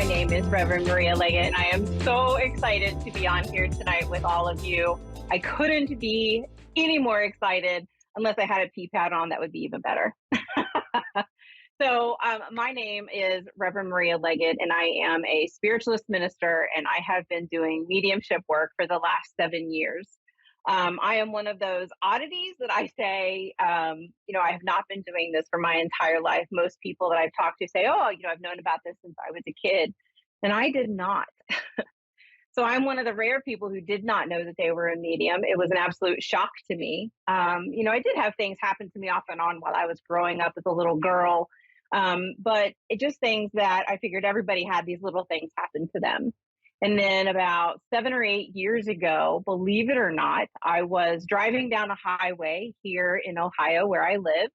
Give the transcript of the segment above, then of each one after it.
My name is Reverend Maria Leggett, and I am so excited to be on here tonight with all of you. I couldn't be any more excited unless I had a pee pad on. That would be even better. My name is Reverend Maria Leggett, and I am a spiritualist minister, and I have been doing mediumship work for the last 7 years. I am one of those oddities that I say, I have not been doing this for my entire life. Most people that I've talked to say, oh, I've known about this since I was a kid. And I did not. So I'm one of the rare people who did not know that they were a medium. It was an absolute shock to me. I did have things happen to me off and on while I was growing up as a little girl. But it just things that I figured everybody had these little things happen to them. And then about 7 or 8 years ago, believe it or not, I was driving down a highway here in Ohio where I live.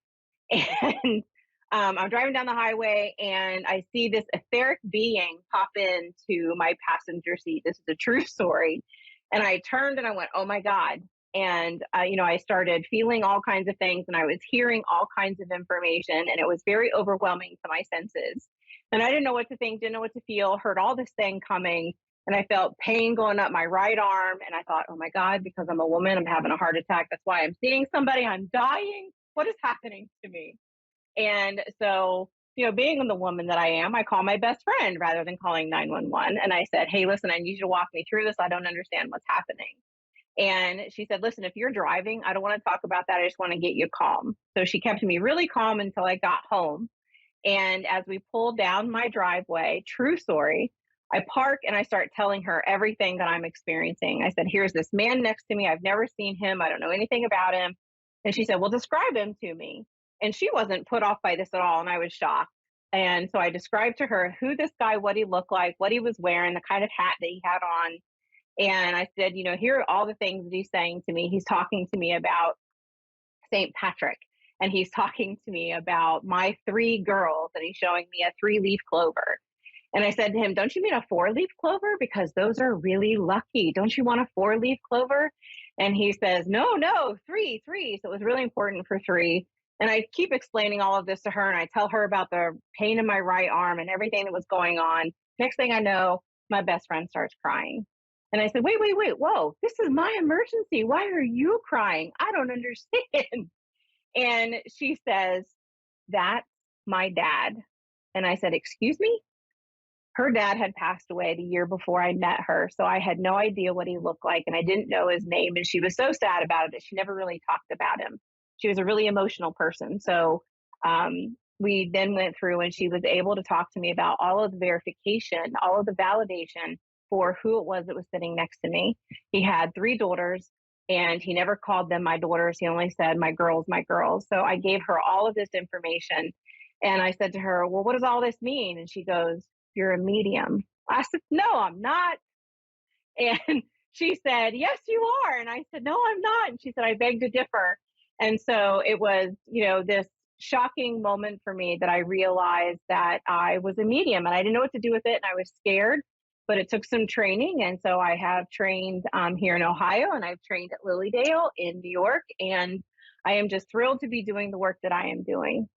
And I'm driving down the highway and I see this etheric being pop into my passenger seat. This is a true story. And I turned and I went, oh my God. And, I started feeling all kinds of things and I was hearing all kinds of information and it was very overwhelming to my senses. And I didn't know what to think, didn't know what to feel, heard all this thing coming. And I felt pain going up my right arm. And I thought, oh my God, because I'm a woman, I'm having a heart attack. That's why I'm seeing somebody. I'm dying. What is happening to me? And so, being the woman that I am, I call my best friend rather than calling 911. And I said, hey, listen, I need you to walk me through this. I don't understand what's happening. And she said, listen, if you're driving, I don't want to talk about that. I just want to get you calm. So she kept me really calm until I got home. And as we pulled down my driveway, true story, I park and I start telling her everything that I'm experiencing. I said, here's this man next to me. I've never seen him. I don't know anything about him. And she said, well, describe him to me. And she wasn't put off by this at all. And I was shocked. And so I described to her who this guy, what he looked like, what he was wearing, the kind of hat that he had on. And I said, here are all the things that he's saying to me. He's talking to me about St. Patrick. And he's talking to me about my 3 girls. And he's showing me a 3-leaf clover. And I said to him, don't you mean a 4-leaf clover? Because those are really lucky. Don't you want a 4-leaf clover? And he says, no, 3. So it was really important for 3. And I keep explaining all of this to her. And I tell her about the pain in my right arm and everything that was going on. Next thing I know, my best friend starts crying. And I said, wait, whoa, this is my emergency. Why are you crying? I don't understand. And she says, that's my dad. And I said, excuse me? Her dad had passed away the year before I met her. So I had no idea what he looked like and I didn't know his name. And she was so sad about it that she never really talked about him. She was a really emotional person. So we then went through and she was able to talk to me about all of the verification, all of the validation for who it was that was sitting next to me. He had 3 daughters and he never called them my daughters. He only said, my girls, my girls. So I gave her all of this information. And I said to her, well, what does all this mean? And she goes, you're a medium. I said, no, I'm not. And she said, yes, you are. And I said, no, I'm not. And she said, I beg to differ. And so it was, this shocking moment for me that I realized that I was a medium and I didn't know what to do with it. And I was scared, but it took some training. And so I have trained here in Ohio and I've trained at Lilydale in New York. And I am just thrilled to be doing the work that I am doing.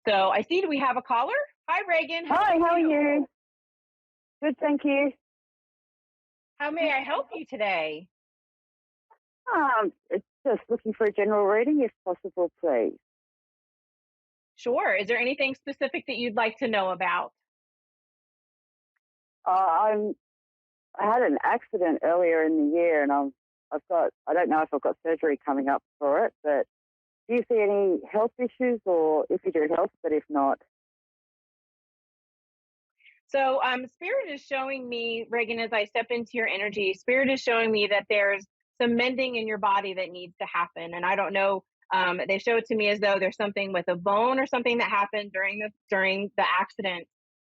So I see we have a caller. Hi, Reagan. Hi, how are you? Good, thank you. How may I help you today? It's just looking for a general reading, if possible, please. Sure. Is there anything specific that you'd like to know about? I had an accident earlier in the year, and I don't know if I've got surgery coming up for it, but do you see any health issues, or if you do health, but if not? So Spirit is showing me, Reagan, as I step into your energy, Spirit is showing me that there's some mending in your body that needs to happen. And I don't know, they show it to me as though there's something with a bone or something that happened during the accident.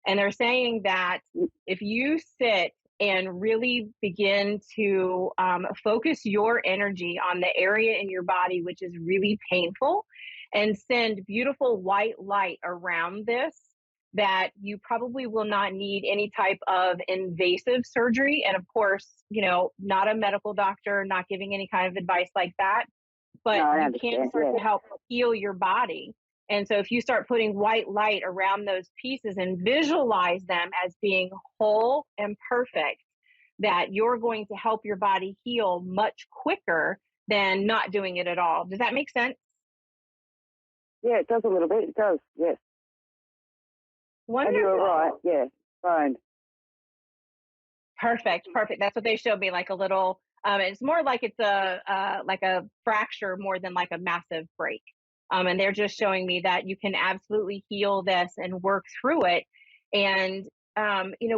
And they're saying that if you sit and really begin to focus your energy on the area in your body, which is really painful, and send beautiful white light around this, that you probably will not need any type of invasive surgery. And of course, not a medical doctor, not giving any kind of advice like that, but you can start to help heal your body. And so if you start putting white light around those pieces and visualize them as being whole and perfect, that you're going to help your body heal much quicker than not doing it at all. Does that make sense? Yeah, it does a little bit. It does, yes. And you were right, Wonderful. yeah, fine. Perfect, perfect. That's what they showed me, like a little. It's more like it's a like a fracture more than like a massive break. And they're just showing me that you can absolutely heal this and work through it. And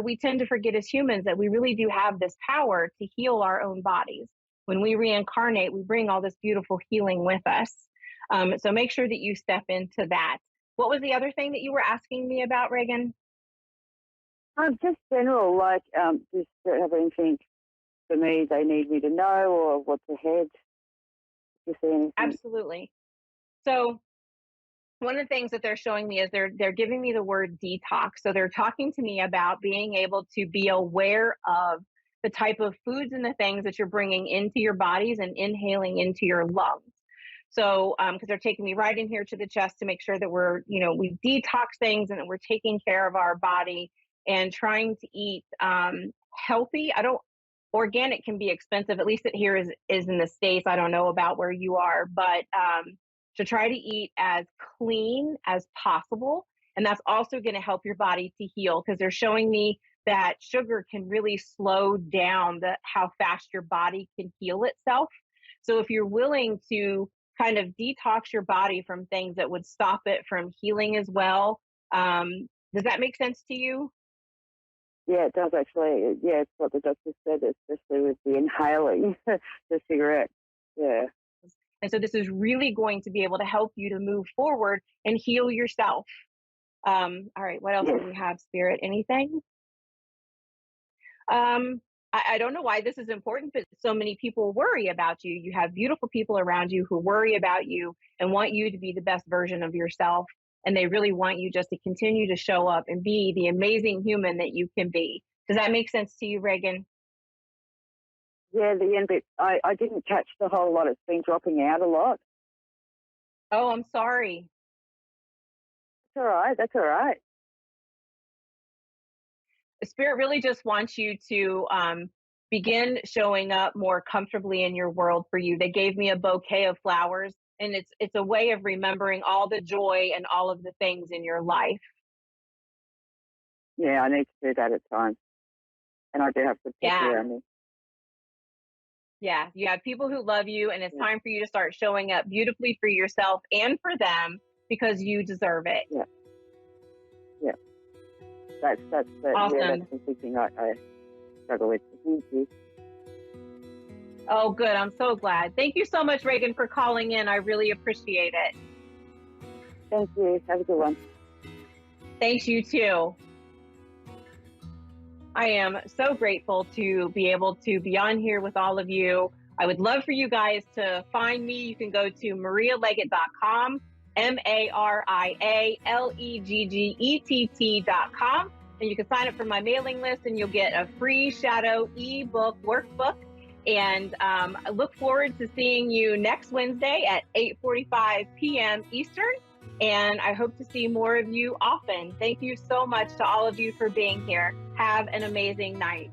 we tend to forget as humans that we really do have this power to heal our own bodies. When we reincarnate, we bring all this beautiful healing with us. So make sure that you step into that. What was the other thing that you were asking me about, Reagan? Just general, like, just don't have anything for me they need me to know or what's ahead. Do you see anything? Absolutely. So one of the things that they're showing me is they're giving me the word detox. So they're talking to me about being able to be aware of the type of foods and the things that you're bringing into your bodies and inhaling into your lungs. So, because they're taking me right in here to the chest to make sure that we detox things and that we're taking care of our body and trying to eat healthy. I don't, organic can be expensive, at least it here is in the States. I don't know about where you are, but to try to eat as clean as possible. And that's also going to help your body to heal because they're showing me that sugar can really slow down how fast your body can heal itself. So if you're willing to kind of detox your body from things that would stop it from healing as well, does that make sense to you? Yeah, it does actually. Yeah, it's what the doctor said, especially with the inhaling the cigarette. Yeah, And so this is really going to be able to help you to move forward and heal yourself. All right, what else do yes. we have, Spirit? Anything? I don't know why this is important, but so many people worry about you. You have beautiful people around you who worry about you and want you to be the best version of yourself. And they really want you just to continue to show up and be the amazing human that you can be. Does that make sense to you, Reagan? Yeah, the end bit, I didn't catch the whole lot. It's been dropping out a lot. Oh, I'm sorry. That's all right. That's all right. Spirit really just wants you to begin showing up more comfortably in your world for you. They gave me a bouquet of flowers, and it's a way of remembering all the joy and all of the things in your life. Yeah, I need to do that at times. And I do have good people Yeah, around me. yeah. You have people who love you, and it's time for you to start showing up beautifully for yourself and for them because you deserve it. Yeah, yeah. Yeah, that's Awesome. the thing I struggle with. Thank you. Oh, good. I'm so glad. Thank you so much, Reagan, for calling in. I really appreciate it. Thank you. Have a good one. Thanks, you too. I am so grateful to be able to be on here with all of you. I would love for you guys to find me. You can go to marialeggett.com, MariaLeggett.com, and you can sign up for my mailing list and you'll get a free shadow ebook workbook. And I look forward to seeing you next Wednesday at 8:45 p.m. Eastern. And I hope to see more of you often. Thank you so much to all of you for being here. Have an amazing night.